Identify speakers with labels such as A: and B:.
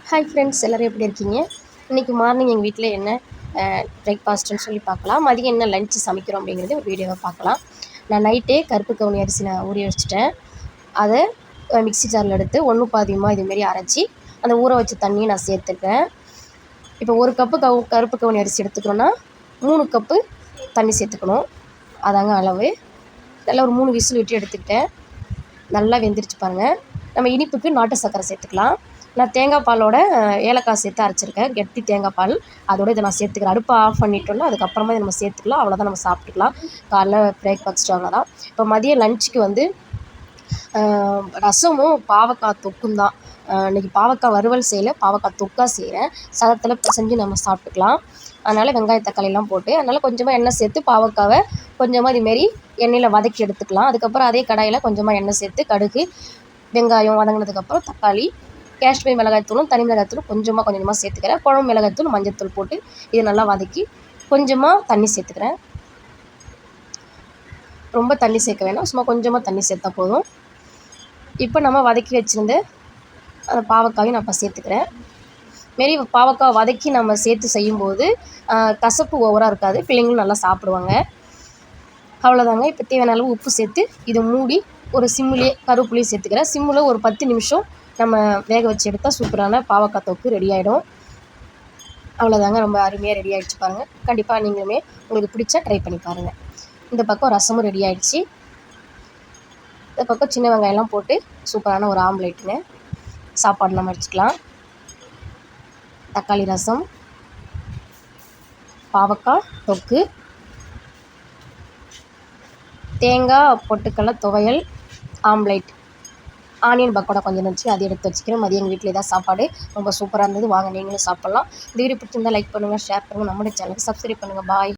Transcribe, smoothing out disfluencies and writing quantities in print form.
A: Hi friends, எல்லோரும் எப்படி இருக்கீங்க? இன்றைக்கி மார்னிங் எங்கள் வீட்டில் என்ன பிரேக்ஃபாஸ்ட்டுன்னு சொல்லி பார்க்கலாம். மதியம் என்ன லஞ்சு சமைக்கிறோம் அப்படிங்கிறது ஒரு வீடியோவை பார்க்கலாம். நான் நைட்டே கருப்பு கவுனி அரிசி நான் ஊற வச்சுட்டேன். அதை மிக்ஸி ஜாரில் எடுத்து ஒன்று பாதியமாக இதுமாரி அரைச்சி அந்த ஊற வச்ச தண்ணியை நான் சேர்த்துருக்கேன். இப்போ ஒரு கப்பு கருப்பு கவுனி அரிசி எடுத்துக்கிறோன்னா 3 கப்பு தண்ணி சேர்த்துக்கணும். அதாங்க அளவு. நல்லா ஒரு 3 விசில் விட்டு எடுத்துக்கிட்டேன். நல்லா வெந்துருச்சு பாருங்கள். நம்ம இனிப்புக்கு நாட்டு சர்க்கரை சேர்த்துக்கலாம். நான் தேங்காய் பாலோட ஏலக்காய் சேர்த்து அரைச்சிருக்கேன், கெட்டி தேங்காய் பால். அதோடு இதை நான் சேர்த்துக்கிறேன். அடுப்பை ஆஃப் பண்ணிட்டோம்னா அதுக்கப்புறமா இதை நம்ம சேர்த்துக்கலாம். அவ்வளோதான், நம்ம சாப்பிட்டுக்கலாம். காலைல பிரேக்ஃபாஸ்ட் அவ்வளோதான். இப்போ மதியம் லஞ்சுக்கு வந்து ரசமும் பாவக்காய் தொக்கும் தான். இன்றைக்கி பாவக்காய் வறுவல் செய்யலை, பாவக்காய் தொக்காக செய்கிறேன். சாதத்தில் பிசைஞ்சு நம்ம சாப்பிட்டுக்கலாம். அதனால் வெங்காய தக்காளிலாம் போட்டு அதனால் கொஞ்சமாக எண்ணெய் சேர்த்து பாவக்காவை கொஞ்சமாக இதுமாரி எண்ணெயில் வதக்கி எடுத்துக்கலாம். அதுக்கப்புறம் அதே கடாயில் கொஞ்சமாக எண்ணெய் சேர்த்து கடுகு வெங்காயம் வதங்கினதுக்கப்புறம் தக்காளி, காஷ்மீர் மிளகாய்த்தூளும் தனி மிளகாய்த்தூளும் கொஞ்சமாக சேர்த்துக்கிறேன். குழம்பு மிளகாய்த்தூள் மஞ்சள்தூள் போட்டு இதை நல்லா வதக்கி கொஞ்சமாக தண்ணி சேர்த்துக்கிறேன். ரொம்ப தண்ணி சேர்க்க வேணாம், சும்மா கொஞ்சமாக தண்ணி சேர்த்தா போதும். இப்போ நம்ம வதக்கி வச்சுருந்த அந்த பாவக்காயும் நான் இப்போ சேர்த்துக்கிறேன். மாரி பாவக்காய் வதக்கி நம்ம சேர்த்து செய்யும்போது கசப்பு ஓவராக இருக்காது, பிள்ளைங்களும் நல்லா சாப்பிடுவாங்க. அவ்வளோதாங்க. இப்போ தேவையான அளவு உப்பு சேர்த்து இதை மூடி ஒரு சிம்மிலே கருவேப்பிலையும் சேர்த்துக்கிறேன். சிம்மில் ஒரு 10 நிமிஷம் நம்ம வேக வச்சு எடுத்தால் சூப்பரான பாவக்காய் தொக்கு ரெடி ஆகிடும். அவ்வளோதாங்க, ரொம்ப அருமையாக ரெடி ஆகிடுச்சு பாருங்கள். கண்டிப்பாக நீங்களுமே உங்களுக்கு பிடிச்சா ட்ரை பண்ணி பாருங்கள். இந்த பக்கம் ரசமும் ரெடி ஆகிடுச்சு. இந்த பக்கம் சின்ன வெங்காயம்லாம் போட்டு சூப்பரான ஒரு ஆம்லேட்டுங்க. சாப்பாடு நம்ம வச்சுக்கலாம். தக்காளி ரசம், பாவக்காய் தொக்கு, தேங்காய் பொட்டுக்கடலை துவையல், ஆம்லேட், ஆனியன் பக்கோடா கொஞ்சம் இருந்துச்சு, அதை எடுத்து வச்சுக்கிறேன். மதியம் எங்கள் வீட்டில் தான் சாப்பாடு. ரொம்ப சூப்பராக இருந்தது. வாங்க நீங்களும் சாப்பிட்லாம். இந்த வீடியோ பிடிச்சிருந்தால் லைக் பண்ணுங்கள், ஷேர் பண்ணுங்கள், நம்மளுடைய சேனலுக்கு சப்ஸ்கிரைப் பண்ணுங்கள். பாய்.